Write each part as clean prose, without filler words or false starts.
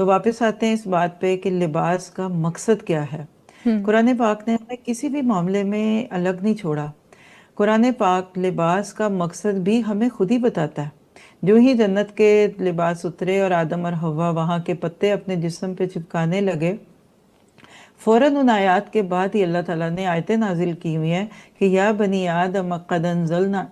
تو واپس آتے ہیں اس بات پہ کہ لباس کا مقصد کیا ہے۔ قرآن پاک نے ہمیں کسی بھی معاملے میں الگ نہیں چھوڑا۔ قرآن پاک لباس کا مقصد بھی ہمیں خود ہی بتاتا ہے۔ جو ہی جنت کے لباس اترے اور آدم اور حوا وہاں کے پتے اپنے جسم پہ چپکانے لگے، فوراً ان آیات کے بعد ہی اللہ تعالیٰ نے آیتیں نازل کی ہوئی ہیں کہ یا بنی آدم قد انزلنا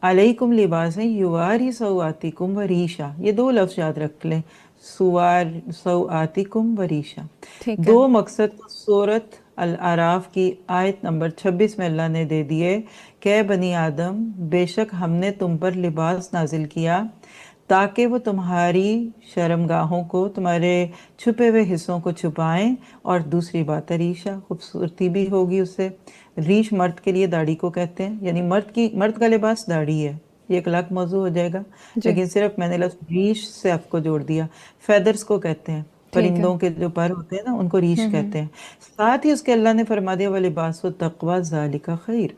علیکم لباسا یواری سوآتکم وریشا۔ یہ دو لفظ یاد رکھ لیں، سوآتکم وریشا۔ ٹھیک ہے، دو مقصد سورت الاعراف کی آیت نمبر 26 میں اللہ نے دے دیے کہ اے بنی آدم، بے شک ہم نے تم پر لباس نازل کیا تاکہ وہ تمہاری شرمگاہوں کو، تمہارے چھپے ہوئے حصوں کو چھپائیں، اور دوسری بات ہے ریشہ، خوبصورتی بھی ہوگی اس سے۔ ریش مرد کے لیے داڑھی کو کہتے ہیں، یعنی مرد کا لباس داڑھی ہے، یہ ایک الگ موضوع ہو جائے گا، جی لیکن صرف میں نے لفظ ریش سے آپ کو جوڑ دیا۔ فیدرز کو کہتے ہیں، ٹھیک ہے، پرندوں کے جو پر ہوتے ہیں نا ان کو ریش کہتے ہیں۔ ساتھ ہی اس کے اللہ نے فرما دیا وَلِبَاسُ التَّقْوَىٰ ذَلِكَ خَيْرٌ،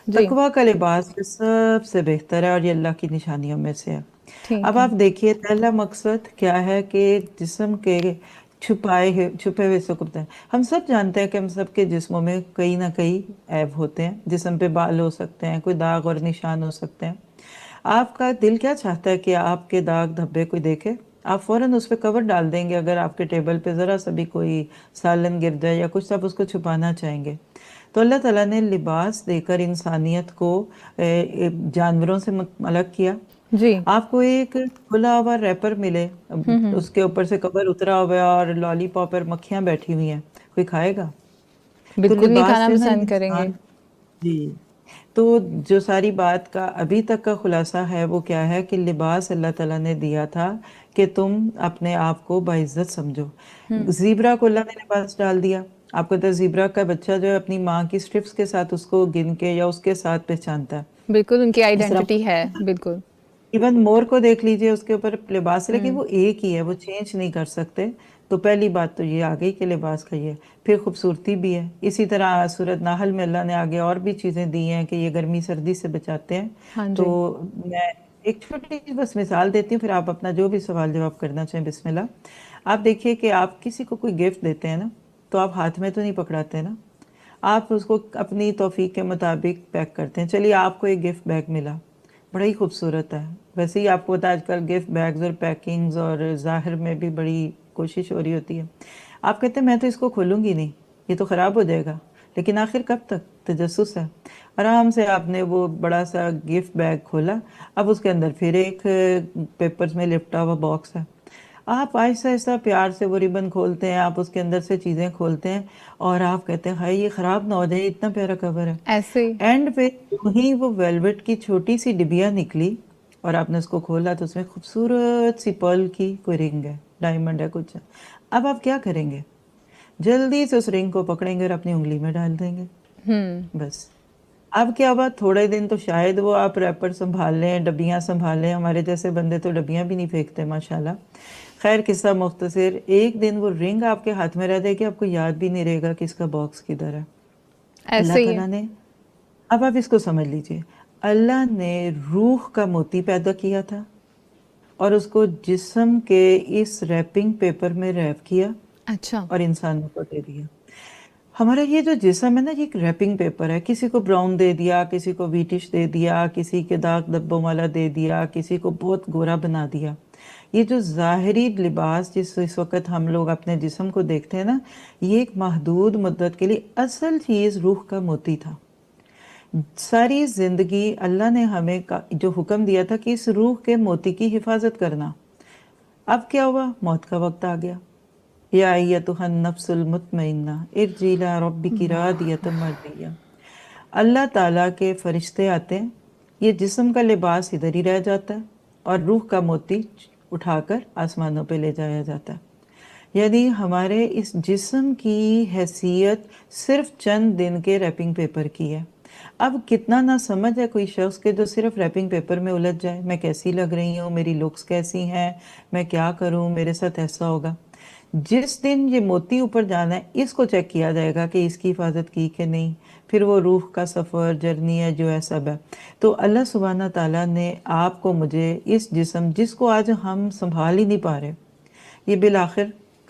جی تقویٰ کا لباس یہ سب سے بہتر ہے اور یہ اللہ کی نشانیوں میں سے ہے۔ ٹھیک اب ہے، آپ دیکھیے پہلا مقصد کیا ہے کہ جسم کے چھپے ہوئے سکتے ہیں۔ ہم سب جانتے ہیں کہ ہم سب کے جسموں میں کئی نہ کئی عیب ہوتے ہیں، جسم پہ بال ہو سکتے ہیں، کوئی داغ اور نشان ہو سکتے ہیں۔ آپ کا دل کیا چاہتا ہے کہ آپ کے داغ دھبے کوئی دیکھے؟ آپ فوراً اس پہ کور ڈال دیں گے اگر آپ کے ٹیبل پہ ذرا سا بھی کوئی سالن گر جائے یا کچھ، آپ اس کو چھپانا چاہیں گے۔ تو اللہ تعالیٰ نے لباس دے کر انسانیت کو جانوروں سے الگ کیا۔ جی آپ کو ایک کھلا ہوا ریپر ملے، اس کے اوپر سے کور اترا ہوا ہے اور لالی پاپ پر مکھیاں بیٹھی ہوئی ہیں، کوئی کھائے گا؟ تو بالکل نہیں لباس کھانا جو ہے نا پسند کریں گے۔ انسان، جی، تو جو ساری بات کا ابھی تک کا خلاصہ ہے وہ کیا ہے کہ لباس اللہ تعالیٰ نے دیا تھا کہ تم اپنے آپ کو باعزت سمجھو۔ زیبرا کو اللہ نے لباس ڈال دیا۔ آپ کو پتہ ہے زیبرا کا بچہ جو ہے اپنی ماں کی اسٹرپس کے ساتھ اس کو گن کے یا اس کے ساتھ پہچانتا ہے۔ بالکل ان کی اس طرح آئیڈینٹی ہے، بالکل ایون مور کو دیکھ لیجئے، اس کے اوپر لباس ہے لیکن وہ ایک ہی ہے، وہ چینج نہیں کر سکتے۔ تو پہلی بات تو یہ آ گئی کہ لباس کا یہ، پھر خوبصورتی بھی ہے۔ اسی طرح سورۃ نحل میں اللہ نے آگے اور بھی چیزیں دی ہیں کہ یہ گرمی سردی سے بچاتے ہیں۔ ہاں تو جی میں ایک چھوٹی سی بس مثال دیتی ہوں، پھر آپ اپنا جو بھی سوال جواب کرنا چاہیں بسم اللہ۔ آپ دیکھیے کہ آپ کسی کو کوئی گفٹ دیتے ہیں نا تو آپ ہاتھ میں تو نہیں پکڑاتے نا، آپ اس کو اپنی توفیق کے مطابق پیک کرتے ہیں۔ چلیے آپ کو ایک گفٹ بیگ ملا، بڑا ہی خوبصورت ہے، ویسے ہی آپ کو پتا آج کل گفٹ بیگز اور پیکنگز اور ظاہر میں بھی بڑی کوشش ہو رہی ہوتی ہے۔ آپ کہتے ہیں میں تو اس کو کھولوں گی نہیں، یہ تو خراب ہو جائے گا، لیکن آخر کب تک تجسس ہے۔ آرام سے آپ نے وہ بڑا سا گفٹ بیگ کھولا، اب اس کے اندر پھر ایک پیپرز میں لپٹا ہوا باکس ہے۔ آپ آہستہ آہستہ پیار سے وہ ریبن کھولتے ہیں، آپ اس کے اندر سے چیزیں کھولتے ہیں اور آپ کہتے ہیں ہائے یہ خراب نہ ہو جائے، اتنا پیارا کور ہے۔ ایسے ہی اینڈ پہ وہیں وہ ویلویٹ کی چھوٹی سی ڈبیا نکلی اور آپ نے اس کو کھولا تو اس میں خوبصورت سی پرل کی کوئی رنگ ہے، ڈائمنڈ ہے کچھ ہے۔ اب آپ کیا کریں گے؟ جلدی سے اس رنگ کو پکڑیں گے اور اپنی انگلی میں ڈال دیں گے، بس۔ اب کیا ہوا، تھوڑے دن تو شاید وہ آپ ریپر سنبھال لیں، ڈبیاں سنبھال لیں، ہمارے جیسے بندے تو ڈبیاں بھی نہیں پھینکتے ماشاءاللہ۔ خیر قصہ مختصر، ایک دن وہ رنگ آپ کے ہاتھ میں رہ جائے گی، آپ کو یاد بھی نہیں رہے گا کہ اس کا باکس کدھر ہے۔ اللہ ایسے ہی ہے، تعالیٰ نے، اب آپ اس کو سمجھ لیجئے، اللہ نے روح کا موتی پیدا کیا تھا اور اس کو جسم کے اس ریپنگ پیپر میں ریپ کیا اچھا اور انسانوں کو دے دیا۔ ہمارا یہ جو جسم ہے نا، یہ ایک ریپنگ پیپر ہے، کسی کو براؤن دے دیا، کسی کو ویٹش دے دیا، کسی کے داغ دھبوں والا دے دیا، کسی کو بہت گورا بنا دیا۔ یہ جو ظاہری لباس جس اس وقت ہم لوگ اپنے جسم کو دیکھتے ہیں نا، یہ ایک محدود مدت کے لیے، اصل چیز روح کا موتی تھا۔ ساری زندگی اللہ نے ہمیں جو حکم دیا تھا کہ اس روح کے موتی کی حفاظت کرنا، اب کیا ہوا؟ موت کا وقت آ گیا۔ یا ایتھا النفس المطمئنہ ارجعی الی ربک راضیۃ مرضیہ۔ اللہ تعالیٰ کے فرشتے آتے ہیں، یہ جسم کا لباس ادھر ہی رہ جاتا ہے اور روح کا موتی اٹھا کر آسمانوں پہ لے جایا جاتا ہے۔ یعنی ہمارے اس جسم کی حیثیت صرف چند دن کے ریپنگ پیپر کی ہے۔ اب کتنا نہ سمجھ ہے کوئی شخص کے جو صرف ریپنگ پیپر میں الجھ جائے، میں کیسی لگ رہی ہوں، میری لکس کیسی ہیں، میں کیا کروں، میرے ساتھ ایسا ہوگا۔ جس دن یہ موتی اوپر جانا ہے، اس کو چیک کیا جائے گا کہ اس کی حفاظت کی کہ نہیں، پھر وہ روح کا سفر، جرنی ہے جو ہے سب ہے۔ تو اللہ سبحانہ تعالیٰ نے آپ کو مجھے اس جسم، جس کو آج ہم سنبھال ہی نہیں پا رہے، یہ بالآخر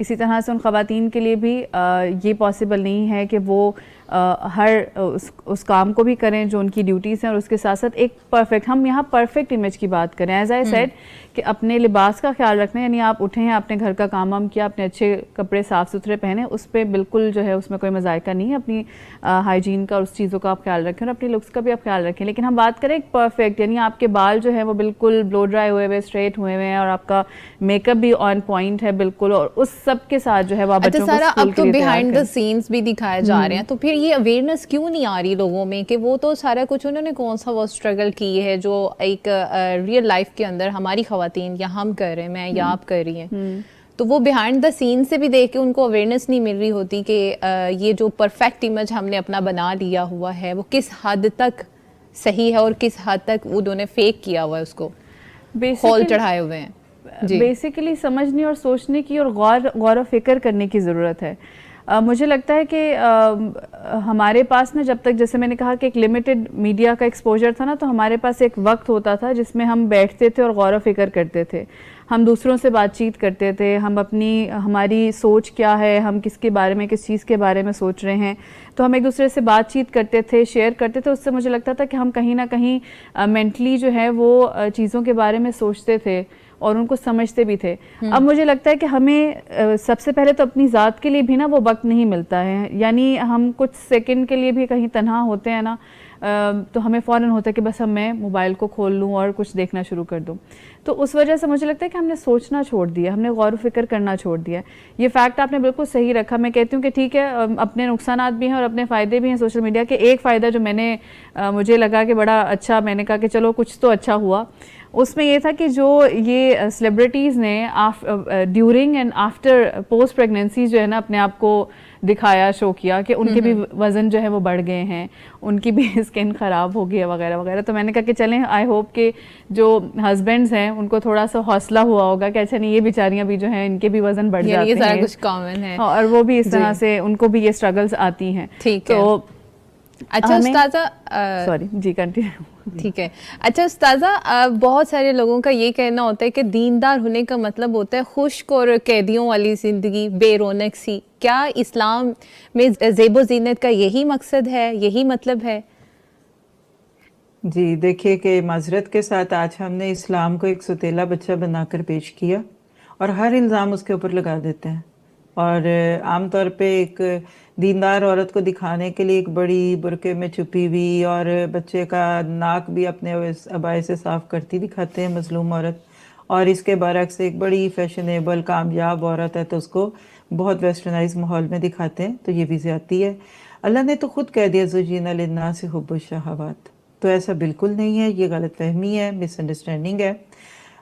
اسی طرح سے ان خواتین کے لیے بھی یہ پاسبل نہیں ہے کہ وہ ہر اس کام کو بھی کریں جو ان کی ڈیوٹیز ہیں اور اس کے ساتھ ساتھ ایک پرفیکٹ، ہم یہاں پرفیکٹ امیج کی بات کریں. ایز آئی سیڈ کہ اپنے لباس کا خیال رکھنا، یعنی آپ اٹھے ہیں، اپنے گھر کا کام وام کیا، اپنے اچھے کپڑے صاف ستھرے پہنے، اس پہ بالکل جو ہے اس میں کوئی مذائقہ نہیں ہے. اپنی ہائیجین کا اور اس چیزوں کا آپ خیال رکھیں اور اپنی لکس کا بھی آپ خیال رکھیں. لیکن ہم بات کریں ایک پرفیکٹ، یعنی آپ کے بال جو ہے وہ بالکل بلو ڈرائی ہوئے ہوئے اسٹریٹ ہوئے ہوئے ہیں اور آپ کا میک اپ بھی آن پوائنٹ ہے بالکل، اور اس سب کے ساتھ جو ہے وہ اچھا بچوں کو سارا اب اسکول کے تو لیے تیار بیہائنڈ دا کریں. سینس بھی دکھائے جا رہے ہیں، تو پھر یہ اویئرنیس کیوں نہیں آ رہی لوگوں میں کہ وہ تو سارا کچھ انہوں نے کون سا وہ اسٹرگل کی ہے جو ایک ریئل لائف کے اندر ہماری خواتین یا ہم کر رہے ہیں، میں یا آپ کر رہی ہیں، تو وہ بیہائنڈ دا سین سے بھی دیکھ کے ان کو اویئرنیس نہیں مل رہی ہوتی کہ یہ جو پرفیکٹ امیج ہم نے اپنا بنا لیا ہوا ہے وہ کس حد تک صحیح ہے اور کس حد تک انہوں نے فیک کیا ہوا ہے، اس کو خول چڑھائے ہوئے ہیں. بیسیکلی سمجھنے اور سوچنے کی اور غور و فکر کرنے کی ضرورت ہے. مجھے لگتا ہے کہ ہمارے پاس نا جب تک، جیسے میں نے کہا کہ ایک لمیٹڈ میڈیا کا ایکسپوجر تھا نا، تو ہمارے پاس ایک وقت ہوتا تھا جس میں ہم بیٹھتے تھے اور غور و فکر کرتے تھے، ہم دوسروں سے بات چیت کرتے تھے، ہماری سوچ کیا ہے، ہم کس کے بارے میں، کس چیز کے بارے میں سوچ رہے ہیں، تو ہم ایک دوسرے سے بات چیت کرتے تھے، شیئر کرتے تھے. اس سے مجھے لگتا تھا کہ ہم کہیں نہ کہیں مینٹلی جو ہے وہ چیزوں کے بارے میں سوچتے تھے اور ان کو سمجھتے بھی تھے. اب مجھے لگتا ہے کہ ہمیں سب سے پہلے تو اپنی ذات کے لیے بھی نا وہ وقت نہیں ملتا ہے. یعنی ہم کچھ سیکنڈ کے لیے بھی کہیں تنہا ہوتے ہیں نا، تو ہمیں فوراً ہوتا ہے کہ بس میں موبائل کو کھول لوں اور کچھ دیکھنا شروع کر دوں. تو اس وجہ سے مجھے لگتا ہے کہ ہم نے سوچنا چھوڑ دیا، ہم نے غور و فکر کرنا چھوڑ دیا. یہ فیکٹ آپ نے بالکل صحیح رکھا. میں کہتی ہوں کہ ٹھیک ہے، اپنے نقصانات بھی ہیں اور اپنے فائدے بھی ہیں سوشل میڈیا کے. ایک فائدہ جو مجھے لگا کہ بڑا اچھا، میں نے کہا کہ چلو کچھ تو اچھا ہوا، اس میں یہ تھا کہ جو یہ سیلیبریٹیز نے during and after post pregnancy جو ہے نا اپنے آپ کو دکھایا، شو کیا کہ ان کے بھی وزن جو ہے وہ بڑھ گئے ہیں، ان کی بھی اسکن خراب ہو گئی ہے وغیرہ وغیرہ. تو میں نے کہا کہ چلیں آئی ہوپ کہ جو ہسبینڈز ہیں ان کو تھوڑا سا حوصلہ ہوا ہوگا کہ اچھا نہیں، یہ بیچاریاں بھی جو ہیں ان کے بھی وزن بڑھ جاتے ہیں، یہ سارا کچھ کامن ہے اور وہ بھی اس طرح سے ان کو بھی یہ اسٹرگلز آتی ہیں. تو اچھا استاذہ، سوری جی کنٹینیو. ٹھیک ہے. اچھا استاذہ، بہت سارے لوگوں کا یہ کہنا ہوتا ہے کہ دیندار ہونے کا مطلب ہوتا ہے خشک اور قیدیوں والی زندگی، بے رونق سی. کیا اسلام میں زیب و زینت کا یہی مقصد ہے، یہی مطلب ہے؟ جی دیکھیے کہ معذرت کے ساتھ آج ہم نے اسلام کو ایک ستیلا بچہ بنا کر پیش کیا اور ہر الزام اس کے اوپر لگا دیتے ہیں. اور عام طور پہ ایک دیندار عورت کو دکھانے کے لیے ایک بڑی برقعے میں چھپی ہوئی اور بچے کا ناک بھی اپنے عبائے سے صاف کرتی دکھاتے ہیں مظلوم عورت، اور اس کے برعکس ایک بڑی فیشنیبل کامیاب عورت ہے تو اس کو بہت ویسٹرنائز ماحول میں دکھاتے ہیں. تو یہ بھی زیادتی ہے. اللہ نے تو خود کہہ دیا زُجِّنَ لِلنَّاسِ حُبُّ الشَّهَوَاتِ. تو ایسا بالکل نہیں ہے، یہ غلط فہمی ہے، مس انڈرسٹینڈنگ ہے.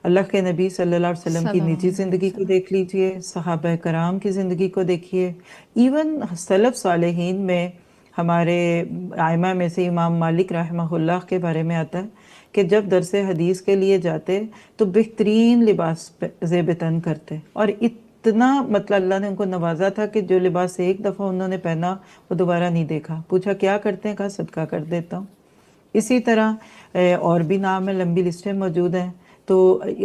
اللہ کے نبی صلی اللہ علیہ وسلم کی نجی زندگی کو دیکھ لیجئے، صحابہ کرام کی زندگی کو دیکھیے، ایون سلف صالحین میں ہمارے ائمہ میں سے امام مالک رحمہ اللہ کے بارے میں آتا ہے کہ جب درس حدیث کے لیے جاتے تو بہترین لباس زیب تن کرتے، اور اتنا مطلب اللہ نے ان کو نوازا تھا کہ جو لباس ایک دفعہ انہوں نے پہنا وہ دوبارہ نہیں دیکھا. پوچھا کیا کرتے ہیں؟ کہا صدقہ کر دیتا ہوں. اسی طرح اور بھی نام ہیں، لمبی لسٹیں موجود ہیں. تو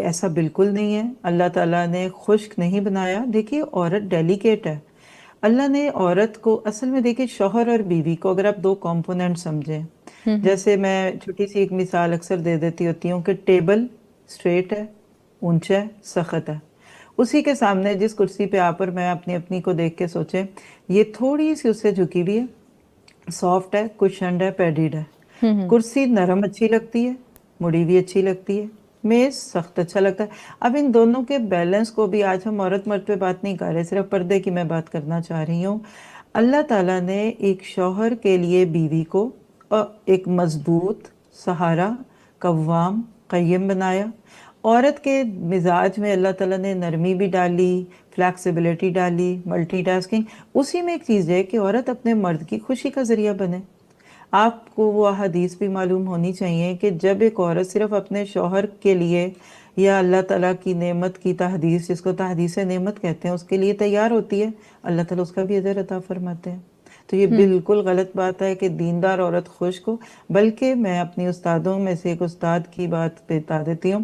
ایسا بالکل نہیں ہے. اللہ تعالیٰ نے خشک نہیں بنایا. دیکھیے عورت ڈیلیکیٹ ہے. اللہ نے عورت کو اصل میں دیکھیے شوہر اور بیوی کو اگر آپ دو کمپوننٹ سمجھیں، جیسے میں چھوٹی سی ایک مثال اکثر دے دیتی ہوتی ہوں کہ ٹیبل اسٹریٹ ہے، اونچا ہے، سخت ہے. اسی کے سامنے جس کرسی پہ آپ اور میں اپنی کو دیکھ کے سوچیں یہ تھوڑی سی اس سے جھکی ہوئی ہے، سافٹ ہے، کشنڈ ہے، پیڈیڈ ہے. کرسی نرم اچھی لگتی ہے، مڑی بھی اچھی لگتی ہے، میز سخت اچھا لگتا ہے. اب ان دونوں کے بیلنس کو بھی آج ہم عورت مرد پہ بات نہیں کر رہے، صرف پردے کی میں بات کرنا چاہ رہی ہوں. اللہ تعالیٰ نے ایک شوہر کے لیے بیوی کو ایک مضبوط، سہارا، قوام، قیم بنایا. عورت کے مزاج میں اللہ تعالیٰ نے نرمی بھی ڈالی، فلیکسیبلٹی ڈالی، ملٹی ٹاسکنگ. اسی میں ایک چیز ہے کہ عورت اپنے مرد کی خوشی کا ذریعہ بنے. آپ کو وہ حدیث بھی معلوم ہونی چاہیے کہ جب ایک عورت صرف اپنے شوہر کے لیے یا اللہ تعالیٰ کی نعمت کی تحدیث، جس کو تحدیث نعمت کہتے ہیں، اس کے لیے تیار ہوتی ہے، اللہ تعالیٰ اس کا بھی اجر عطا فرماتے ہیں. تو یہ بالکل غلط بات ہے کہ دیندار عورت خشک ہو. بلکہ میں اپنی استادوں میں سے ایک استاد کی بات بتا دیتی ہوں.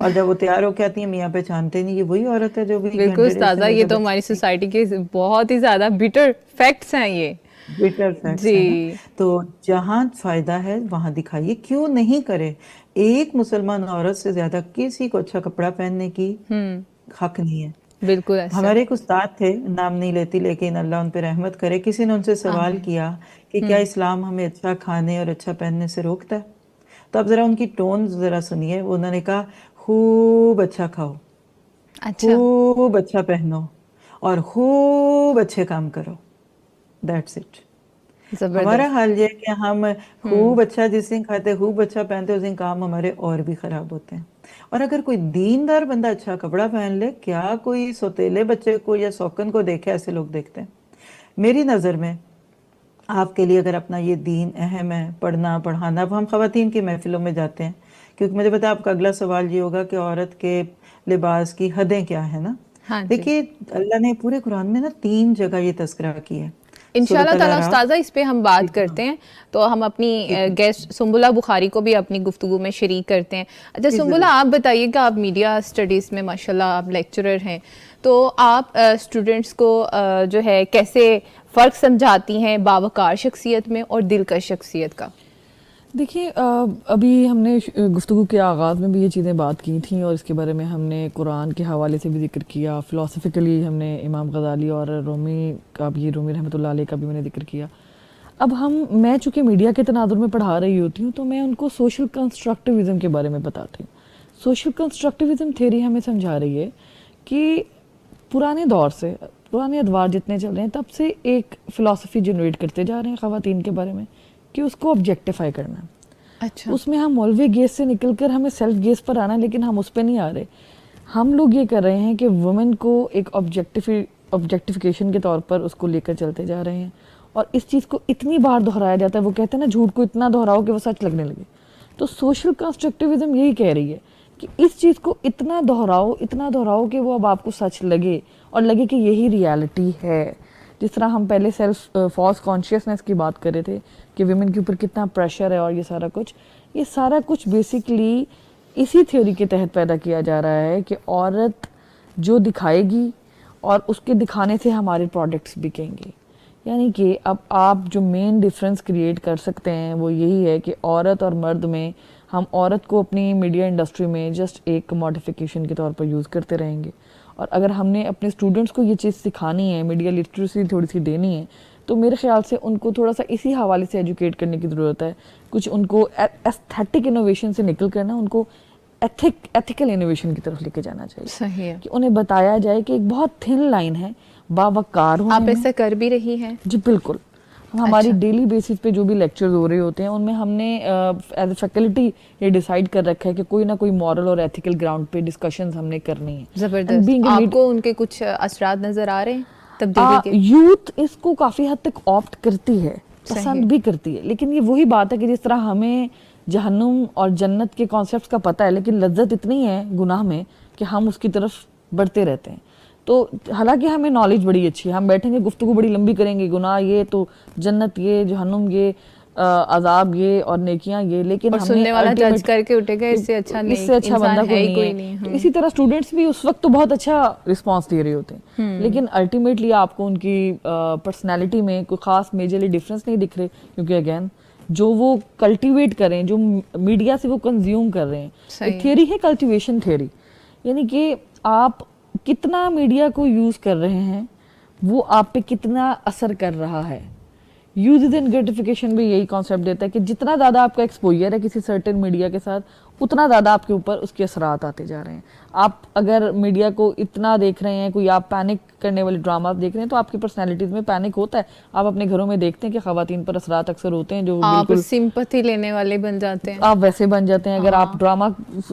اور جب وہ تیار ہو کے آتی ہیں میاں پہچانتے نہیں یہ وہی عورت ہے جو بھی بالکل گھنٹے استاذہ، یہ تو ہماری سوسائٹی کے بہت ہی زیادہ بیٹر فیکٹس ہیں یہ. بیٹر فیکٹس ہے نا. تو جہاں فائدہ ہے وہاں دکھائیے، کیوں نہیں کرے. ایک مسلمان عورت سے زیادہ کسی کو اچھا کپڑا پہننے کی حق نہیں ہے. بالکل ایسا. ہمارے ایک استاد تھے، نام نہیں لیتی لیکن اللہ ان پہ رحمت کرے، کسی نے ان سے سوال کیا کہ کیا اسلام ہمیں اچھا کھانے اور اچھا پہننے سے روکتا ہے؟ تو اب ذرا ان کی ٹون ذرا سنیے. انہوں نے کہا خوب اچھا کھاؤ، خوب اچھا پہنو اور خوب اچھے کام کرو. That's it. ہمارا حال یہ ہے کہ ہم خوب اچھا جس دن کھاتے، خوب اچھا پہنتے، اس دن کام ہمارے اور بھی خراب ہوتے ہیں. اور اگر کوئی دیندار بندہ اچھا کپڑا پہن لے، کیا کوئی سوتیلے بچے کو یا سوکن کو دیکھے؟ ایسے لوگ دیکھتے ہیں. میری نظر میں آپ کے لیے اگر اپنا یہ دین اہم ہے، پڑھنا پڑھانا. اب ہم خواتین کی محفلوں میں جاتے ہیں، کیونکہ مجھے پتا آپ کا اگلا سوال یہ ہوگا کہ عورت کے لباس کی حدیں کیا ہیں نا. دیکھیے اللہ نے پورے قرآن میں نا 3 جگہ یہ تذکرہ کیا ہے. انشاءاللہ تعالیٰ استاذہ اس پہ ہم بات کرتے ہیں. تو ہم اپنی گیسٹ سنبلہ بخاری کو بھی اپنی گفتگو میں شریک کرتے ہیں. اچھا سنبلہ، آپ بتائیے کہ آپ میڈیا اسٹڈیز میں ماشاءاللہ آپ لیکچرر ہیں، تو آپ اسٹوڈنٹس کو جو ہے کیسے فرق سمجھاتی ہیں باوقار شخصیت میں اور دلکش شخصیت کا؟ دیکھیے ابھی ہم نے گفتگو کے آغاز میں بھی یہ چیزیں بات کی تھیں، اور اس کے بارے میں ہم نے قرآن کے حوالے سے بھی ذکر کیا، فلاسفیکلی ہم نے امام غزالی اور رومی کا بھی، رومی رحمۃ اللہ علیہ کا بھی میں نے ذکر کیا. اب میں چونکہ میڈیا کے تناظر میں پڑھا رہی ہوتی ہوں تو میں ان کو سوشل کنسٹرکٹیوزم کے بارے میں بتاتی ہوں. سوشل کنسٹرکٹیوزم تھیوری ہمیں سمجھا رہی ہے کہ پرانے دور سے، پرانے ادوار جتنے چل رہے ہیں تب سے ایک فلاسفی جنریٹ کرتے جا رہے ہیں خواتین کے بارے میں کہ اس کو آبجیکٹیفائی کرنا ہے. اچھا، اس میں ہم مولوی گیز سے نکل کر ہمیں سیلف گیز پر آنا ہے، لیکن ہم اس پہ نہیں آ رہے. ہم لوگ یہ کر رہے ہیں کہ وومن کو ایک آبجیکٹیفیکیشن کے طور پر اس کو لے کر چلتے جا رہے ہیں، اور اس چیز کو اتنی بار دہرایا جاتا ہے. وہ کہتے ہیں نا جھوٹ کو اتنا دہراؤ کہ وہ سچ لگنے لگے. تو سوشل کنسٹرکٹیوزم یہی کہہ رہی ہے کہ اس چیز کو اتنا دہراؤ کہ وہ اب آپ کو سچ لگے اور لگے کہ یہی ریالٹی ہے. جس طرح ہم پہلے سیلف فالس کانشیسنس کی بات کر رہے تھے کہ ویمن کے اوپر کتنا پریشر ہے، اور یہ سارا کچھ بیسکلی اسی تھیوری کے تحت پیدا کیا جا رہا ہے کہ عورت جو دکھائے گی اور اس کے دکھانے سے ہمارے پروڈکٹس بکیں گے. یعنی کہ اب آپ جو مین ڈفرینس کریٹ کر سکتے ہیں وہ یہی ہے کہ عورت اور مرد میں ہم عورت کو اپنی میڈیا انڈسٹری میں جسٹ ایک کموڈیفیکیشن کے طور پر یوز کرتے رہیں گے. اور اگر ہم نے اپنے اسٹوڈنٹس کو یہ چیز سکھانی ہے، میڈیا لٹریسی تھوڑی سی دینی ہے، تو میرے خیال سے ان کو تھوڑا سا اسی حوالے سے ایجوکیٹ کرنے کی ضرورت ہے. کچھ ان کو ایستھیٹک انوویشن سے نکل کر نا ان کو ایتھیکل انوویشن کی طرف لے کے جانا چاہیے. صحیح ہے کہ انہیں بتایا جائے کہ ایک بہت تھن لائن ہے باوقار ہونے آپ میں. ایسا کر بھی رہی ہیں؟ جی بالکل. ہماری ڈیلی بیسس پہ جو بھی لیکچرز ہو رہے ہوتے ہیں ان میں ہم نے ایز اے فیکلٹی یہ ڈیسائیڈ کر رکھا ہے کہ کوئی نہ کوئی مورل اور ایتھیکل گراؤنڈ پہ ڈسکشنز ہم نے کرنی ہیں. زبردست. آپ کو ان کے کچھ اثرات نظر آ رہے ہیں تبدیلی کے؟ یوتھ اس کو کافی حد تک آپٹ کرتی ہے، پسند بھی کرتی ہے، لیکن یہ وہی بات ہے کہ جس طرح ہمیں جہنم اور جنت کے کانسیپٹس کا پتہ ہے لیکن لذت اتنی ہے گناہ میں کہ ہم اس کی طرف بڑھتے رہتے ہیں. تو حالانکہ ہمیں نالج بڑی اچھی ہے، ہم بیٹھیں گے گفتگو بڑی لمبی کریں گے، گناہ یہ تو جنت یہ، جہنم یہ، عذاب یہ اور نیکیاں یہ، لیکن ہم سننے والا جج کر کے اٹھے گا اس سے اچھا نہیں، اس سے اچھا بندہ کوئی نہیں ہے. تو اسی طرح اسٹوڈنٹس بھی اس وقت تو بہت اچھا رسپانس دے رہے ہوتے ہیں، لیکن الٹیمیٹلی آپ کو ان کی پرسنالٹی میں کوئی خاص میجرلی ڈفرینس نہیں دکھ رہے، کیونکہ اگین جو وہ کلٹیویٹ کریں، جو میڈیا سے وہ کنزیوم کر رہے ہیں. ایک تھیوری ہے کلٹیویشن تھیوری، یعنی کہ آپ کتنا میڈیا کو یوز کر رہے ہیں وہ آپ پہ کتنا اثر کر رہا ہے. یوز اینڈ گریٹیفیکیشن بھی یہی کانسیپٹ دیتا ہے کہ جتنا زیادہ آپ کا ایکسپوجر ہے کسی سرٹن میڈیا کے ساتھ اتنا زیادہ آپ کے اوپر اس کے اثرات آتے جا رہے ہیں. آپ اگر میڈیا کو اتنا دیکھ رہے ہیں، کوئی آپ پینک کرنے والے ڈراماز دیکھ رہے ہیں تو آپ کی پرسنالٹیز میں پینک ہوتا ہے. آپ اپنے گھروں میں دیکھتے ہیں کہ خواتین پر اثرات اکثر ہوتے ہیں جو بالکل سمپتھی لینے والے بن جاتے ہیں، آپ ویسے بن جاتے ہیں. اگر آپ ڈرامہ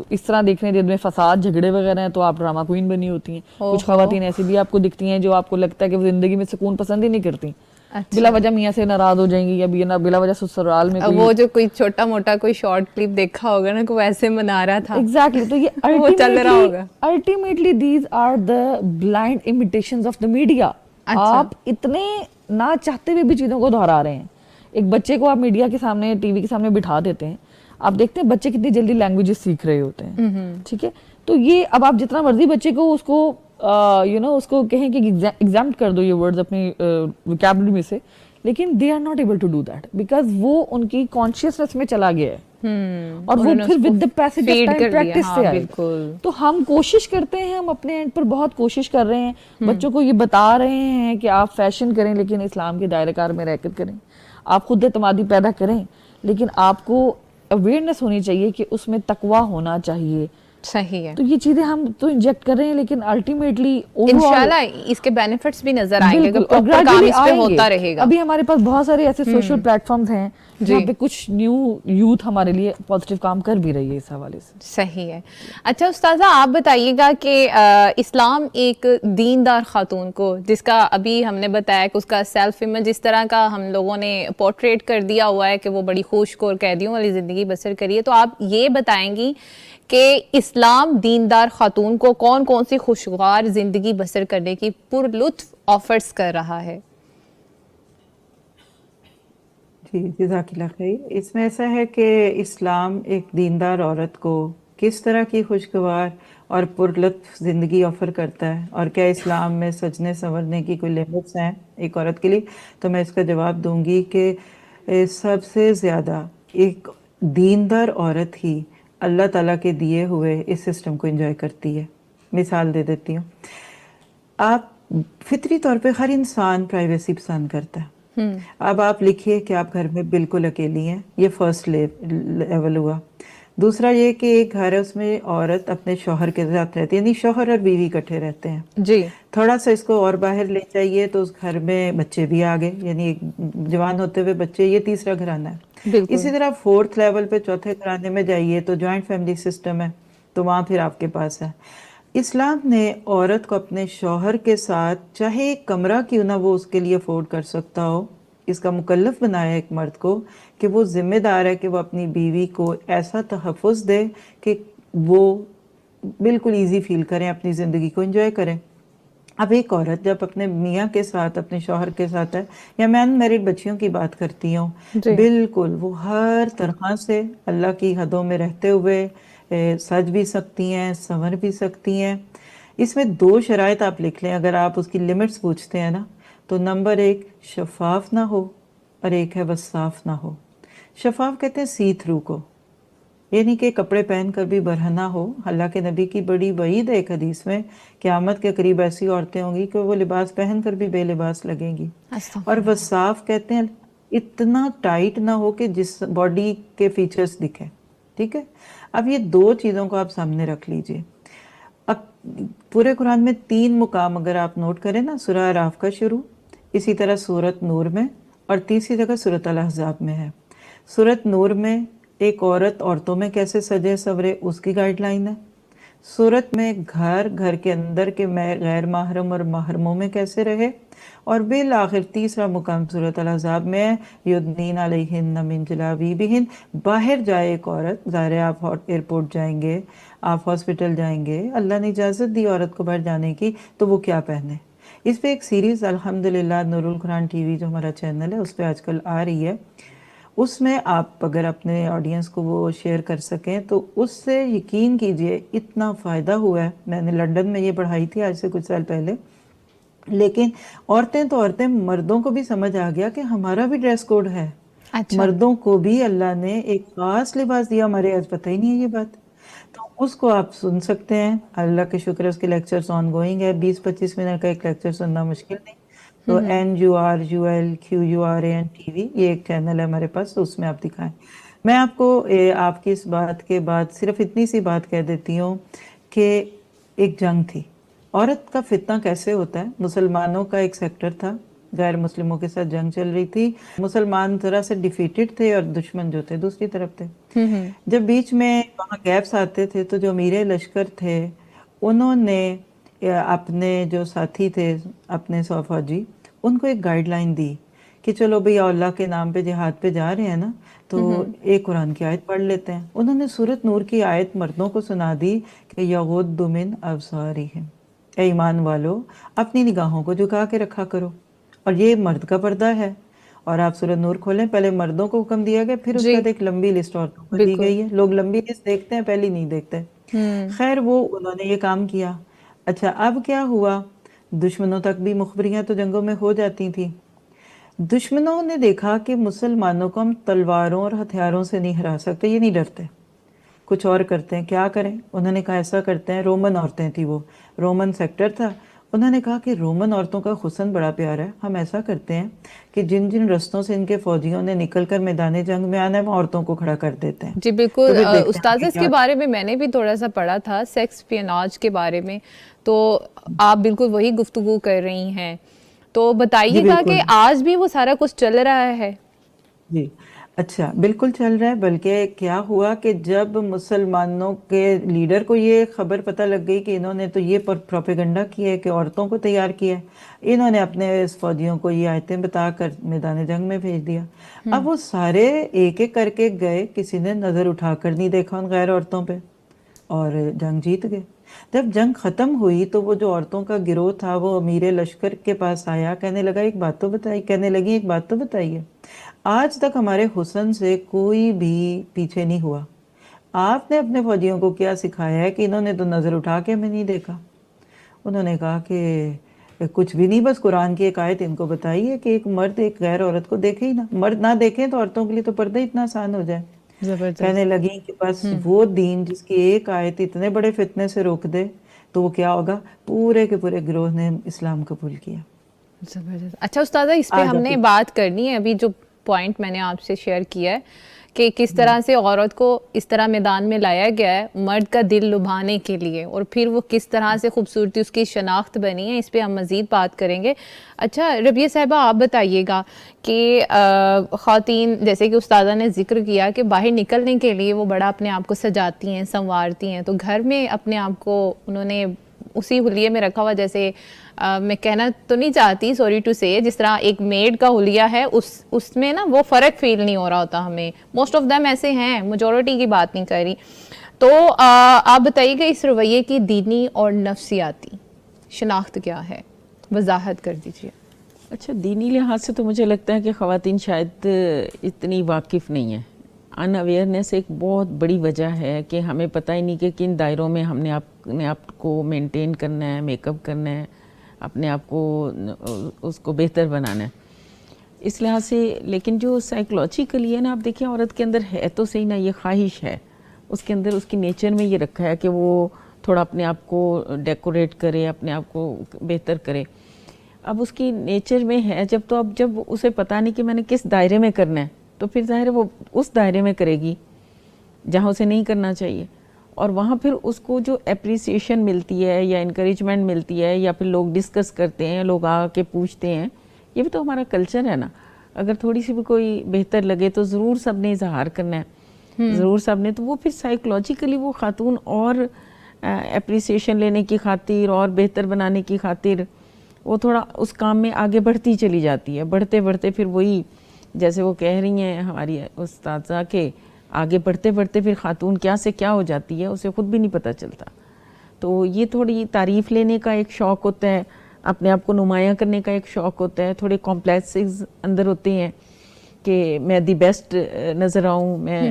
اس طرح دیکھ رہے ہیں جن میں فساد جھگڑے وغیرہ ہیں تو آپ ڈرامہ کوئین بنی ہوتی ہیں. کچھ خواتین ایسی بھی آپ کو دکھتی ہیں جو آپ کو لگتا ہے کہ وہ زندگی میں سکون پسند ہی نہیں کرتی، بلا وجہ میاں سے ناراض ہو جائیں گی یا بلا وجہ سسرال میں وہ جو کوئی چھوٹا موٹا کوئی شارٹ کلپ دیکھا ہوگا نا کہ وہ ایسے منا رہا تھا. ایگزیکٹلی. تو یہ وہ چل رہا ہوگا. Ultimately these are the blind imitations of the media. آپ اتنے نہ چاہتے ہوئے بھی چیزوں کو دہرا رہے ہیں. ایک بچے کو آپ میڈیا کے سامنے، ٹی وی کے سامنے بٹھا دیتے ہیں، آپ دیکھتے ہیں بچے کتنی جلدی لینگویجز سیکھ رہے ہوتے ہیں, ٹھیک ہے, تو یہ اب آپ جتنا مرضی بچے کو اس کو اس کو کہیں کہ ایگزامپٹ کر دو یہ ورڈز اپنی ویکیبلری میں سے, لیکن they are not able to do that because وہ ان کی کانشیسنیس میں چلا گیا ہے اور وہ پھر with the passage of time practice سے آئے. تو ہم کوشش کرتے ہیں, ہم اپنے اینڈ پر بہت کوشش کر رہے ہیں, بچوں کو یہ بتا رہے ہیں کہ آپ فیشن کریں لیکن اسلام کے دائرہ کار میں رہ کر کریں, آپ خود اعتمادی پیدا کریں, لیکن آپ کو اویئرنیس ہونی چاہیے کہ اس میں تقویٰ ہونا چاہیے. صحیح ہے, تو یہ چیزیں ہم تو انجیکٹ کر رہے ہیں, لیکن الٹیمیٹلی انشاءاللہ اس کے بینیفٹس بھی نظر آئیں گے, پراپر کام اس پہ ہوتا رہے گا. ابھی ہمارے پاس بہت سارے ایسے سوشل پلیٹ فارمز ہیں جہاں پہ کچھ نیو یوتھ ہمارے لیے پازیٹیو کام کر بھی رہی ہے اس حوالے سے. صحیح ہے. اچھا استاذہ آپ بتائیے گا کہ اسلام ایک دیندار خاتون کو, جس کا ابھی ہم نے بتایا کہ اس کا سیلف امیج جس طرح کا ہم لوگوں نے پورٹریٹ کر دیا ہوا ہے کہ وہ بڑی خوش کور قیدیوں والی زندگی بسر کریے, تو آپ یہ بتائیں گی کہ اسلام دیندار خاتون کو کون کون سی خوشگوار زندگی بسر کرنے کی پر لطف آفرز کر رہا ہے؟ جی جزاک اللہ خیر. اس میں ایسا ہے کہ اسلام ایک دیندار عورت کو کس طرح کی خوشگوار اور پرلطف زندگی آفر کرتا ہے, اور کیا اسلام میں سجنے سنورنے کی کوئی لمٹس ہیں ایک عورت کے لیے, تو میں اس کا جواب دوں گی کہ سب سے زیادہ ایک دیندار عورت ہی اللہ تعالیٰ کے دیے ہوئے اس سسٹم کو انجوائے کرتی ہے. مثال دے دیتی ہوں, آپ فطری طور پہ ہر انسان پرائیویسی پسند کرتا ہے. اب آپ لکھیے کہ آپ گھر میں بالکل اکیلی ہیں, یہ فرسٹ لیول ہوا. دوسرا یہ کہ ایک گھر ہے, اس میں عورت اپنے شوہر کے ساتھ رہتی ہے, یعنی شوہر اور بیوی اکٹھے رہتے ہیں. جی, تھوڑا سا اس کو اور باہر لے جائیے تو اس گھر میں بچے بھی آ گئے, یعنی جوان ہوتے ہوئے بچے, یہ تیسرا گھرانہ ہے. اسی طرح فورتھ لیول پہ چوتھے گھرانے میں جائیے تو جوائنٹ فیملی سسٹم ہے, تو وہاں پھر آپ کے پاس ہے. اسلام نے عورت کو اپنے شوہر کے ساتھ چاہے ایک کمرہ کیوں نہ وہ اس کے لیے افورڈ کر سکتا ہو, اس کا مکلف بنایا ایک مرد کو کہ وہ ذمہ دار ہے کہ وہ اپنی بیوی کو ایسا تحفظ دے کہ وہ بالکل ایزی فیل کریں, اپنی زندگی کو انجوائے کریں. اب ایک عورت جب اپنے میاں کے ساتھ, اپنے شوہر کے ساتھ ہے, یا میں ان میرڈ بچیوں کی بات کرتی ہوں, بالکل وہ ہر طرح سے اللہ کی حدوں میں رہتے ہوئے سج بھی سکتی ہیں, سنور بھی سکتی ہیں. اس میں دو شرائط آپ لکھ لیں اگر آپ اس کی لمٹس پوچھتے ہیں نا, تو نمبر 1 شفاف نہ ہو اور ایک ہے وصاف نہ ہو. شفاف کہتے ہیں سی تھرو کو, یعنی کہ کپڑے پہن کر بھی برہنہ ہو. اللہ کے نبی کی بڑی وعید ہے ایک حدیث میں, قیامت کے قریب ایسی عورتیں ہوں گی کہ وہ لباس پہن کر بھی بے لباس لگیں گی. اور وصاف کہتے ہیں اتنا ٹائٹ نہ ہو کہ جس باڈی کے فیچرز دکھیں, ٹھیک ہے. اب یہ دو چیزوں کو آپ سامنے رکھ لیجئے. اب پورے قرآن میں 3 مقام اگر آپ نوٹ کریں نا, سورہ اعراف کا شروع, اسی طرح سورۃ نور میں, اور تیسری جگہ سورۃ الاحزاب میں ہے. سورۃ نور میں ایک عورتوں میں کیسے سجے سورے اس کی گائیڈ لائن ہے. سورت میں گھر کے اندر کے غیر محرم اور محرموں میں کیسے رہے. اور بالآخر تیسرا مقام سورۃ الاحزاب میں یدنین علیہن من جلابیبہن, باہر جائے ایک عورت, ظاہر ہے آپ ایئرپورٹ جائیں گے, آپ ہاسپٹل جائیں گے, اللہ نے اجازت دی عورت کو باہر جانے کی, تو وہ کیا پہنے. اس پہ ایک سیریز الحمدللہ نور القرآن ٹی وی جو ہمارا چینل ہے اس پہ آج کل آ رہی ہے, اس میں آپ اگر اپنے آڈینس کو وہ شیئر کر سکیں تو اس سے یقین کیجئے اتنا فائدہ ہوا ہے. میں نے لندن میں یہ پڑھائی تھی آج سے کچھ سال پہلے, لیکن عورتیں مردوں کو بھی سمجھ آ گیا کہ ہمارا بھی ڈریس کوڈ ہے. مردوں کو بھی اللہ نے ایک خاص لباس دیا, ہمارے آج پتہ ہی نہیں ہے یہ بات. تو اس کو آپ سن سکتے ہیں, اللہ کے شکر ہے اس کے لیکچرز آن گوئنگ ہے, 20-25 منٹ کا ایک لیکچر سننا مشکل نہیں. تو NURULQURAN TV یہ ایک چینل ہے ہمارے پاس, تو اس میں آپ دکھائیں. میں آپ کو آپ کی اس بات کے بعد صرف اتنی سی بات کہہ دیتی ہوں کہ ایک جنگ تھی. عورت کا فتنہ کیسے ہوتا ہے, مسلمانوں کا ایک سیکٹر تھا, غیر مسلموں کے ساتھ جنگ چل رہی تھی, مسلمان ذرا سے ڈیفیٹڈ تھے اور دشمن جو تھے دوسری طرف تھے. جب بیچ میں وہاں گیپس آتے تھے تو جو امیر لشکر تھے انہوں نے اپنے جو ساتھی تھے, اپنے 100 فوجی, ان کو ایک گائیڈ لائن دی کہ چلو بھئی اللہ کے نام پہ جہاد پہ جا رہے ہیں نا, تو ایک قرآن کی آیت پڑھ لیتے ہیں. انہوں نے سورۃ نور کی آیت مردوں کو سنا دی کہ یغض من ابصارہم, اے ایمان والو اپنی نگاہوں کو جھکا کے رکھا کرو. اور یہ مرد کا پردہ ہے, اور آپ سورۃ نور کھولیں، پہلے مردوں کو حکم دیا گیا، پھر اس کے بعد ایک لمبی لسٹ عورتوں کو دی گئی ہے. لوگ لمبی لسٹ دیکھتے ہیں، پہلی نہیں دیکھتے. خیر وہ انہوں نے یہ کام کیا. اچھا اب کیا ہوا، دشمنوں تک بھی مخبریاں تو جنگوں میں ہو جاتی تھیں. دشمنوں نے دیکھا کہ مسلمانوں کو ہم تلواروں اور ہتھیاروں سے نہیں ہرا سکتے، یہ نہیں ڈرتے، کچھ اور کرتے ہیں. کیا کریں؟ انہوں نے کہا ایسا کرتے ہیں. رومن عورتیں تھیں، وہ رومن سیکٹر تھا. انہوں نے کہا کہ رومن عورتوں کا حسن بڑا پیارا ہے، ہم ایسا کرتے ہیں کہ جن جن رستوں سے ان کے فوجیوں نے نکل کر میدان جنگ میں آنا ہے، وہ عورتوں کو کھڑا کر دیتے ہیں. جی بالکل استاذ، اس کے بارے میں میں نے بھی تھوڑا سا پڑھا تھا، سیکس اسپیوناج کے بارے میں، تو آپ بالکل وہی گفتگو کر رہی ہیں. تو بتائیے گا کہ آج بھی وہ سارا کچھ چل رہا ہے؟ جی اچھا بالکل چل رہا ہے. بلکہ کیا ہوا کہ جب مسلمانوں کے لیڈر کو یہ خبر پتہ لگ گئی کہ انہوں نے تو یہ پروپیگنڈا کیا ہے کہ عورتوں کو تیار کیا ہے، انہوں نے اپنے فوجیوں کو یہ آیتیں بتا کر میدان جنگ میں بھیج دیا. اب وہ سارے ایک ایک کر کے گئے، کسی نے نظر اٹھا کر نہیں دیکھا ان غیر عورتوں پہ، اور جنگ جیت گئے. جب جنگ ختم ہوئی تو وہ جو عورتوں کا گروہ تھا وہ امیر لشکر کے پاس آیا، کہنے لگی ایک بات تو بتائیے، آج تک ہمارے حسن سے کوئی بھی پیچھے نہیں ہوا، آپ نے اپنے فوجیوں کو کیا سکھایا ہے کہ انہوں نے تو نظر اٹھا کے ہمیں نہیں دیکھا. انہوں نے کہا کہ کچھ بھی نہیں، بس قرآن کی ایک آیت ان کو بتائی ہے کہ ایک مرد ایک غیر عورت کو دیکھے ہی نہ، مرد نہ دیکھیں تو عورتوں کے لیے تو پردہ اتنا آسان ہو جائے. کہنے لگی کہ بس وہ دین جس کی ایک آیت اتنے بڑے فتنے سے روک دے تو وہ کیا ہوگا. پورے کے پورے گروہ نے اسلام قبول کیا. زبردست. اچھا استاذہ، اس پہ ہم نے بات کرنی ہے. ابھی جو پوائنٹ میں نے آپ سے شیئر کیا ہے کہ کس طرح سے عورت کو اس طرح میدان میں لایا گیا ہے مرد کا دل لبھانے کے لیے، اور پھر وہ کس طرح سے خوبصورتی اس کی شناخت بنی ہے، اس پہ ہم مزید بات کریں گے. اچھا ربیہ صاحبہ، آپ بتائیے گا کہ خواتین جیسے کہ استاذہ نے ذکر کیا کہ باہر نکلنے کے لیے وہ بڑا اپنے آپ کو سجاتی ہیں، سنوارتی ہیں، تو گھر میں اپنے آپ کو انہوں نے اسی حلیے میں رکھا ہوا، جیسے میں کہنا تو نہیں چاہتی، سوری ٹو سے، جس طرح ایک میڈ کا حلیہ ہے، اس میں نا وہ فرق فیل نہیں ہو رہا ہوتا ہمیں. موسٹ آف دیم ایسے ہیں، میجورٹی کی بات نہیں کر رہی. تو آپ بتائیے گا اس رویے کی دینی اور نفسیاتی شناخت کیا ہے، وضاحت کر دیجیے. اچھا دینی لحاظ سے تو مجھے لگتا ہے کہ خواتین شاید اتنی واقف نہیں ہیں. ان اویئرنیس ایک بہت بڑی وجہ ہے کہ ہمیں پتہ ہی نہیں کہ کن دائروں میں ہم نے اپنے آپ کو مینٹین کرنا ہے، میک اپ کرنا ہے، اپنے آپ کو اس کو بہتر بنانا ہے اس لحاظ سے. لیکن جو سائیکولوجیکلی ہے نا، آپ دیکھیں عورت کے اندر ہے تو صحیح نا، یہ خواہش ہے اس کے اندر، اس کی نیچر میں یہ رکھا ہے کہ وہ تھوڑا اپنے آپ کو ڈیکوریٹ کرے، اپنے آپ کو بہتر کرے. اب اس کی نیچر میں ہے جب اسے پتہ نہیں کہ میں نے کس دائرے میں کرنا ہے، تو پھر ظاہر ہے وہ اس دائرے میں کرے گی جہاں اسے نہیں کرنا چاہیے. اور وہاں پھر اس کو جو اپریسیشن ملتی ہے یا انکریجمنٹ ملتی ہے، یا پھر لوگ ڈسکس کرتے ہیں، لوگ آ کے پوچھتے ہیں، یہ بھی تو ہمارا کلچر ہے نا. اگر تھوڑی سی بھی کوئی بہتر لگے تو ضرور سب نے اظہار کرنا ہے، ضرور سب نے. تو وہ پھر سائیکولوجیکلی وہ خاتون اور اپریسیشن لینے کی خاطر اور بہتر بنانے کی خاطر وہ تھوڑا اس کام میں آگے بڑھتی چلی جاتی ہے. بڑھتے بڑھتے پھر وہی جیسے وہ کہہ رہی ہیں ہماری استاذہ کہ آگے بڑھتے بڑھتے پھر خاتون کیا سے کیا ہو جاتی ہے اسے خود بھی نہیں پتہ چلتا. تو یہ تھوڑی تعریف لینے کا ایک شوق ہوتا ہے، اپنے آپ کو نمایاں کرنے کا ایک شوق ہوتا ہے، تھوڑے کمپلیکسز اندر ہوتے ہیں کہ میں دی بیسٹ نظر آؤں، میں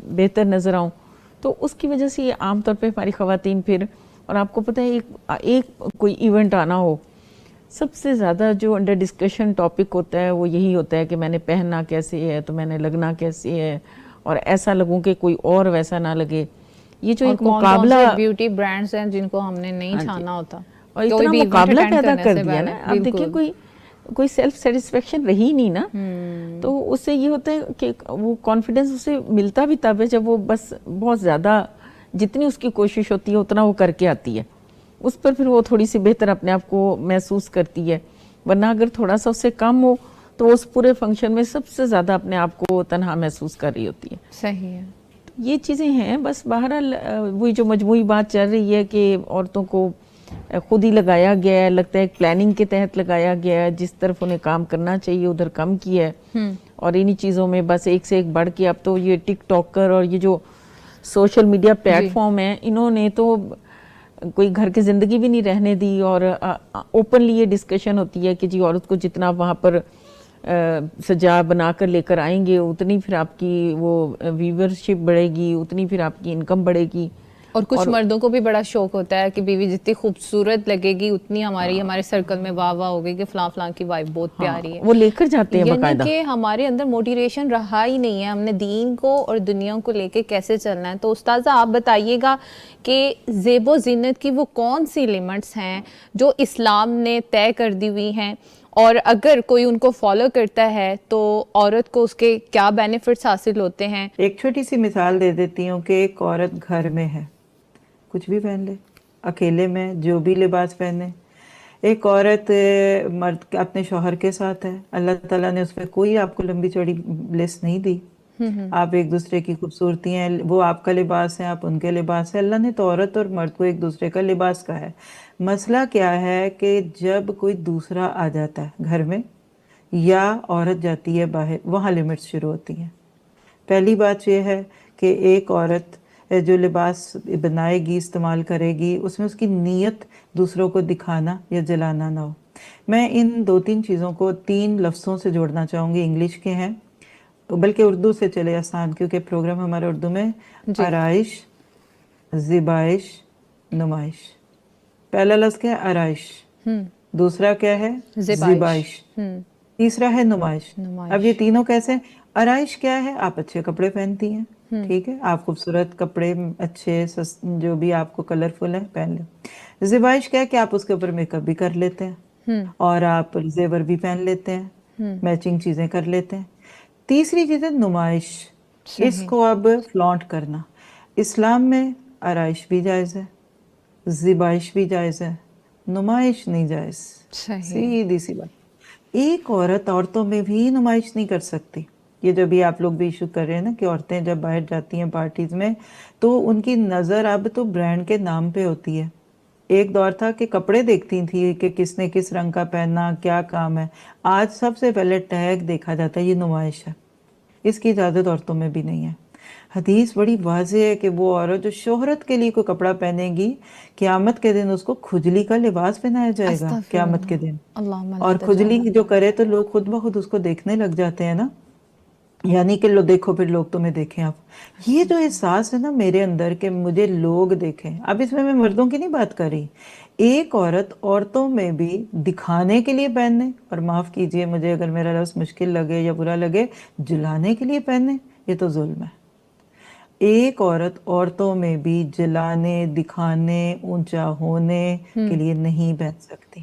بہتر نظر آؤں. تو اس کی وجہ سے یہ عام طور پہ ہماری خواتین پھر، اور آپ کو پتہ ہے ایک کوئی ایونٹ آنا ہو، سب سے زیادہ جو انڈر ڈسکشن ٹاپک ہوتا ہے وہ یہی ہوتا ہے کہ میں نے پہننا کیسے ہے، تو میں نے لگنا کیسے ہے، اور ایسا لگوں کہ کوئی اور ویسا نہ لگے. یہ جو ایک مقابلہ بیوٹی برانڈز ہیں جن کو ہم نے نہیں چھانا ہوتا، اور اتنا مقابلہ پیدا کر دیا نا. اب دیکھیں کوئی سیلف سیٹسفیکشن رہی نہیں نا. تو اس سے یہ ہوتا ہے کہ وہ کانفیڈنس اسے ملتا بھی تب ہے جب وہ بس بہت زیادہ جتنی اس کی کوشش ہوتی ہے اتنا وہ کر کے آتی ہے، اس پر پھر وہ تھوڑی سی بہتر اپنے آپ کو محسوس کرتی ہے. ورنہ اگر تھوڑا سا اس سے کم ہو تو اس پورے فنکشن میں سب سے زیادہ اپنے آپ کو تنہا محسوس کر رہی ہوتی ہے. صحیح ہے. یہ چیزیں ہیں. بس بہرحال وہی جو مجموعی بات چل رہی ہے کہ عورتوں کو خود ہی لگایا گیا ہے، لگتا ہے ایک پلاننگ کے تحت لگایا گیا ہے، جس طرف انہیں کام کرنا چاہیے ادھر کم کیا ہے. اور انہی چیزوں میں بس ایک سے ایک بڑھ کے اب تو یہ ٹک ٹاکر اور یہ جو سوشل میڈیا پلیٹ فارم ہیں، انہوں نے تو کوئی گھر کی زندگی بھی نہیں رہنے دی. اور اوپنلی یہ ڈسکشن ہوتی ہے کہ جی عورت کو جتنا وہاں پر سجا بنا کر لے کر آئیں گے اتنی پھر آپ کی وہ ویورشپ بڑھے گی, اتنی پھر آپ کی انکم بڑھے گی. اور کچھ مردوں کو بھی بڑا شوق ہوتا ہے کہ بیوی جتنی خوبصورت لگے گی اتنی ہمارے سرکل میں واہ واہ ہوگی کہ فلاں فلاں کی وائف بہت پیاری ہے, وہ لے کر جاتے ہیں یعنی باقاعدہ. کہ ہمارے اندر موٹیویشن رہا ہی نہیں ہے ہم نے دین کو اور دنیا کو لے کے کیسے چلنا ہے. تو استاذہ آپ بتائیے گا کہ زیب و زینت کی وہ کون سی لمٹس ہیں جو اسلام نے طے کر دی ہوئی ہیں, اور اگر کوئی ان کو فالو کرتا ہے تو عورت کو اس کے کیا بینیفٹس حاصل ہوتے ہیں؟ ایک چھوٹی سی مثال دے دیتی ہوں کہ ایک عورت گھر میں ہے, کچھ بھی پہن لے, اکیلے میں جو بھی لباس پہنے. ایک عورت مرد اپنے شوہر کے ساتھ ہے, اللہ تعالیٰ نے اس پہ کوئی آپ کو لمبی چوڑی لسٹ نہیں دی. آپ ایک دوسرے کی خوبصورتی ہیں, وہ آپ کا لباس ہے, آپ ان کے لباس ہے. اللہ نے تو عورت اور مرد کو ایک دوسرے کا لباس کا ہے. مسئلہ کیا ہے کہ جب کوئی دوسرا آ جاتا ہے گھر میں یا عورت جاتی ہے باہر, وہاں لمٹس شروع ہوتی ہیں. پہلی بات یہ ہے کہ ایک عورت جو لباس بنائے گی, استعمال کرے گی, اس میں اس کی نیت دوسروں کو دکھانا یا جلانا نہ ہو. میں ان 2-3 چیزوں کو 3 لفظوں سے جوڑنا چاہوں گی, انگلش کے ہیں بلکہ اردو سے چلے آسان, کیونکہ پروگرام ہمارا اردو میں. آرائش, زیبائش, نمائش. پہلا لفظ کیا ہے؟ آرائش. دوسرا کیا ہے؟ زیبائش. تیسرا ہے نمائش. اب یہ تینوں کیسے؟ آرائش کیا ہے؟ آپ اچھے کپڑے پہنتی ہیں, ٹھیک ہے, آپ خوبصورت کپڑے اچھے جو بھی آپ کو کلرفل ہیں پہن لیں. زیبائش کیا ہے کہ آپ اس کے اوپر میک اپ بھی کر لیتے ہیں اور آپ زیور بھی پہن لیتے ہیں, میچنگ چیزیں کر لیتے ہیں. تیسری چیز ہے نمائش, اس کو اب فلانٹ کرنا. اسلام میں آرائش بھی جائز ہے, زیبائش بھی جائز ہے, نمائش نہیں جائز. سیدھی سی بات. ایک عورت عورتوں میں بھی نمائش نہیں کر سکتی. یہ جو بھی آپ لوگ بھی ایشو کر رہے ہیں نا کہ عورتیں جب باہر جاتی ہیں پارٹیز میں تو ان کی نظر اب تو برانڈ کے نام پہ ہوتی ہے. ایک دور تھا کہ کپڑے دیکھتی تھی کہ کس نے کس رنگ کا پہننا, کیا کام ہے. آج سب سے پہلے ٹیگ دیکھا جاتا ہے, یہ نمائش ہے. اس کی اجازت عورتوں میں بھی نہیں ہے. حدیث بڑی واضح ہے کہ وہ عورت جو شہرت کے لیے کوئی کپڑا پہنے گی, قیامت کے دن اس کو کھجلی کا لباس پہنایا جائے گا قیامت کے دن. اور کھجلی جو کرے تو لوگ خود بخود اس کو دیکھنے لگ جاتے ہیں نا, یعنی کہ لو دیکھو پھر لوگ تمہیں دیکھیں. آپ یہ جو احساس ہے نا میرے اندر کہ مجھے لوگ دیکھیں, اب اس میں مردوں کی نہیں بات کر رہی. ایک عورت عورتوں میں بھی دکھانے کے لیے پہننے, اور معاف کیجئے مجھے اگر میرا لفظ مشکل لگے یا برا لگے, جلانے کے لیے پہننے, یہ تو ظلم ہے. ایک عورت عورتوں میں بھی جلانے, دکھانے, اونچا ہونے کے لیے نہیں پہن سکتی.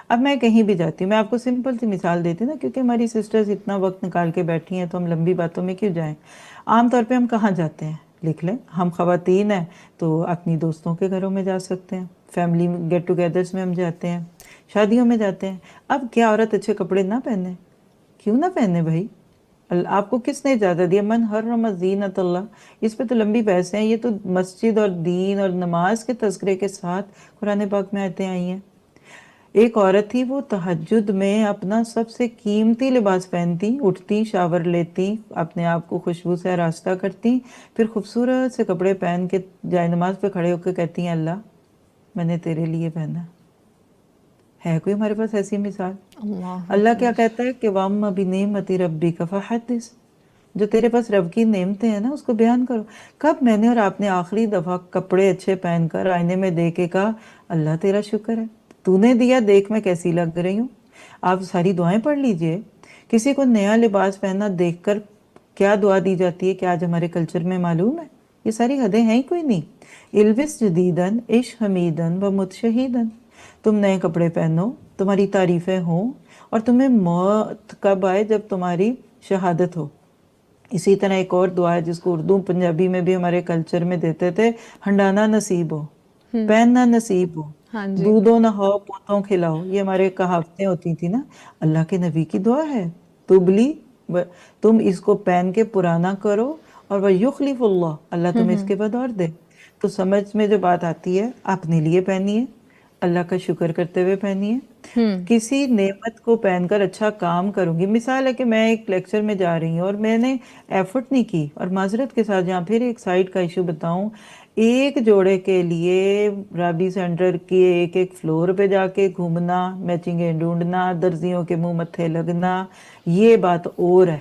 اب میں کہیں بھی جاتی ہوں, میں آپ کو سمپل سی مثال دیتی ہوں نا, کیونکہ ہماری سسٹرز اتنا وقت نکال کے بیٹھی ہیں تو ہم لمبی باتوں میں کیوں جائیں. عام طور پہ ہم کہاں جاتے ہیں, لکھ لیں. ہم خواتین ہیں تو اپنی دوستوں کے گھروں میں جا سکتے ہیں, فیملی گیٹ ٹوگیدرز میں ہم جاتے ہیں, شادیوں میں جاتے ہیں. اب کیا عورت اچھے کپڑے نہ پہنے؟ کیوں نہ پہنے بھائی؟ آپ کو کس نے اجازت دیا؟ من حرم زینت اللہ. اس پہ تو لمبی بحث ہیں, یہ تو مسجد اور دین اور نماز کے تذکرے کے ساتھ قرآن پاک میں آیتیں آئی ہیں. ایک عورت تھی, وہ تہجد میں اپنا سب سے قیمتی لباس پہنتی, اٹھتی, شاور لیتی, اپنے آپ کو خوشبو سے آراستہ کرتی, پھر خوبصورت سے کپڑے پہن کے جائے نماز پہ کھڑے ہو کے کہتی ہیں اللہ میں نے تیرے لیے پہنا. ہے کوئی ہمارے پاس ایسی مثال؟ اللہ کیا کہتا ہے کہ وَأَمَّا بِنِعْمَتِ رَبِّكَ فَحَدِّثْ, جو تیرے پاس رب کی نعمتیں ہیں نا اس کو بیان کرو. کب میں نے اور آپ نے آخری دفعہ کپڑے اچھے پہن کر آئینے میں دیکھ کے کہا اللہ تیرا شکر ہے, تو نے دیا, دیکھ میں کیسی لگ رہی ہوں. آپ ساری دعائیں پڑھ لیجئے. کسی کو نیا لباس پہننا دیکھ کر کیا دعا دی جاتی ہے کہ آج ہمارے کلچر میں معلوم ہے؟ یہ ساری حدیں ہیں ہی کوئی نہیں. البس جدیدن عش حمیدن و متشہیدن, تم نئے کپڑے پہنو, تمہاری تعریفیں ہوں, اور تمہیں موت کب آئے؟ جب تمہاری شہادت ہو. اسی طرح ایک اور دعا ہے جس کو اردو پنجابی میں بھی ہمارے کلچر میں دیتے تھے, ہنڈانا نصیب ہو, پہننا نصیب ہو, دودھوں نہ ہو پوتوں کھلاؤ. یہ ہمارے کہاوتیں ہوتی تھی نا. اللہ کے نبی کی دعا ہے, تبلی, تم اس کو پہن کے پرانا کرو, اور وَيُخْلِفُ اللَّهُ, اللہ تمہیں اس کے بعد اور دے. تو سمجھ میں جو بات آتی ہے, اپنے لیے پہنیے, اللہ کا شکر کرتے ہوئے پہنیے. کسی نعمت کو پہن کر اچھا کام کروں گی. مثال ہے کہ میں ایک لیکچر میں جا رہی ہوں اور میں نے ایفرٹ نہیں کی, اور معذرت کے ساتھ جہاں پھر ایک سائڈ کا ایشو بتاؤں, ایک جوڑے کے لیے رابی سینٹر کے ایک ایک فلور پہ جا کے گھومنا، میچنگیں ڈھونڈنا، درزیوں کے منہ متھے لگنا، یہ بات اور ہے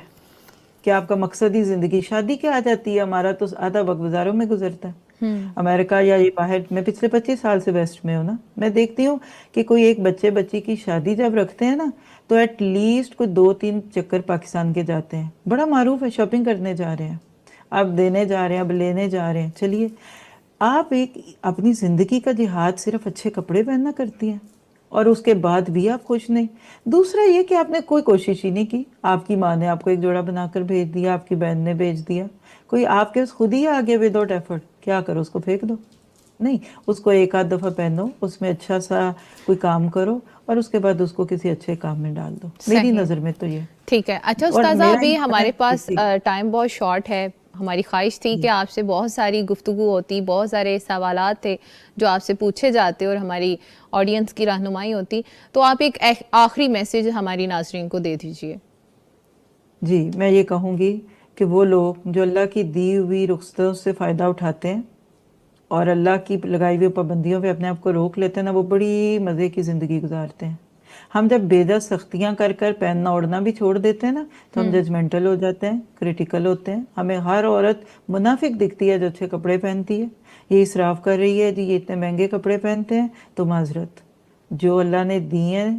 کہ آپ کا مقصد ہی زندگی شادی کیا آ جاتی ہے. ہمارا تو آدھا وقت بازاروں میں گزرتا ہے. امریکہ یا یہ باہر، میں پچھلے 25 سال سے ویسٹ میں ہوں نا، میں دیکھتی ہوں کہ کوئی ایک بچی کی شادی جب رکھتے ہیں نا تو ایٹ لیسٹ کوئی 2-3 چکر پاکستان کے جاتے ہیں. بڑا معروف ہے، شاپنگ کرنے جا رہے ہیں، اب دینے جا رہے ہیں، اب لینے جا رہے ہیں. چلیے، آپ ایک اپنی زندگی کا جہاد صرف اچھے کپڑے پہننا کرتی ہیں اور اس کے بعد بھی آپ خوش نہیں. دوسرا یہ کہ آپ نے کوئی کوشش ہی نہیں کی. آپ کی ماں نے آپ کو ایک جوڑا بنا کر بھیج دیا، آپ کی بہن نے بھیج دیا، کوئی آپ کے خود ہی آگے وداؤٹ ایفرٹ. کیا کرو، اس کو پھینک دو؟ نہیں، اس کو ایک آدھ دفعہ پہنو، اس میں اچھا سا کوئی کام کرو اور اس کے بعد اس کو کسی اچھے کام میں ڈال دو. میری صحیح. نظر میں تو یہ. ٹھیک ہے. اچھا اور استاذہ، میرا ابھی ہمارے پاس جی ٹائم بہت شارٹ ہے. ہماری خواہش تھی کہ آپ سے بہت ساری گفتگو ہوتی، بہت سارے سوالات تھے جو آپ سے پوچھے جاتے اور ہماری آڈینس کی رہنمائی ہوتی. تو آپ ایک آخری میسیج ہماری ناظرین کو دے دیجیے. جی، میں یہ کہوں گی کہ وہ لوگ جو اللہ کی دی ہوئی رخصتوں سے فائدہ اٹھاتے ہیں اور اللہ کی لگائی ہوئی پابندیوں پہ اپنے آپ کو روک لیتے ہیں نا، وہ بڑی مزے کی زندگی گزارتے ہیں. ہم جب بے دست سختیاں کر کر پہننا اوڑھنا بھی چھوڑ دیتے ہیں نا تو ہم ججمنٹل ہو جاتے ہیں، کریٹیکل ہوتے ہیں. ہمیں ہر عورت منافق دکھتی ہے جو اچھے کپڑے پہنتی ہے. یہ اسراف کر رہی ہے جی، یہ اتنے مہنگے کپڑے پہنتے ہیں. تو معذرت، جو اللہ نے دی ہیں،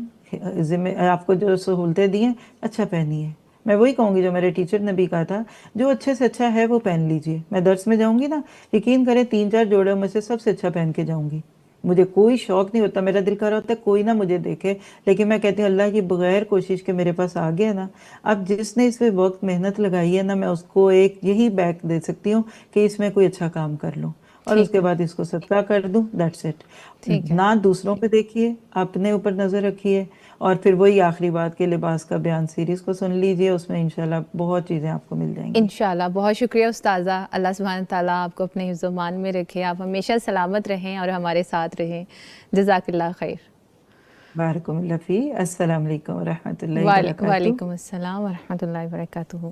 آپ کو جو سہولتیں دی ہیں، اچھا پہنیے. میں وہی کہوں گی جو میرے ٹیچر نے بھی کہا تھا، جو اچھے سے اچھا ہے وہ پہن لیجئے. میں درس میں جاؤں گی نا، یقین کریں 3-4 جوڑوں میں سے سب سے اچھا پہن کے جاؤں گی. مجھے کوئی شوق نہیں ہوتا، میرا دل کر رہا ہوتا ہے کوئی نہ مجھے دیکھے، لیکن میں کہتی ہوں اللہ کی بغیر کوشش کے میرے پاس آ گیا نا. اب جس نے اس پہ وقت محنت لگائی ہے نا، میں اس کو ایک یہی بیک دے سکتی ہوں کہ اس میں کوئی اچھا کام کر لوں اور اس ٹھیک کے ہے. بعد اس کو صدقہ کر دوں. That's it. ٹھیک ہے. نہ دوسروں پہ دیکھیے، اپنے اوپر نظر رکھیے. اور پھر وہی آخری بات کے لباس کا بیان سیریز کو سن لیجئے، اس میں انشاءاللہ بہت چیزیں آپ کو مل جائیں گی. انشاءاللہ. بہت شکریہ استاذہ. اللہ سبحانہ تعالیٰ آپ کو اپنے حفظ و امان میں رکھے، آپ ہمیشہ سلامت رہیں اور ہمارے ساتھ رہیں. جزاک اللہ خیر. بارک اللہ فی. السلام علیکم ورحمۃ اللہ وبرکاتہ. وعلیکم السلام ورحمۃ اللہ وبرکاتہ.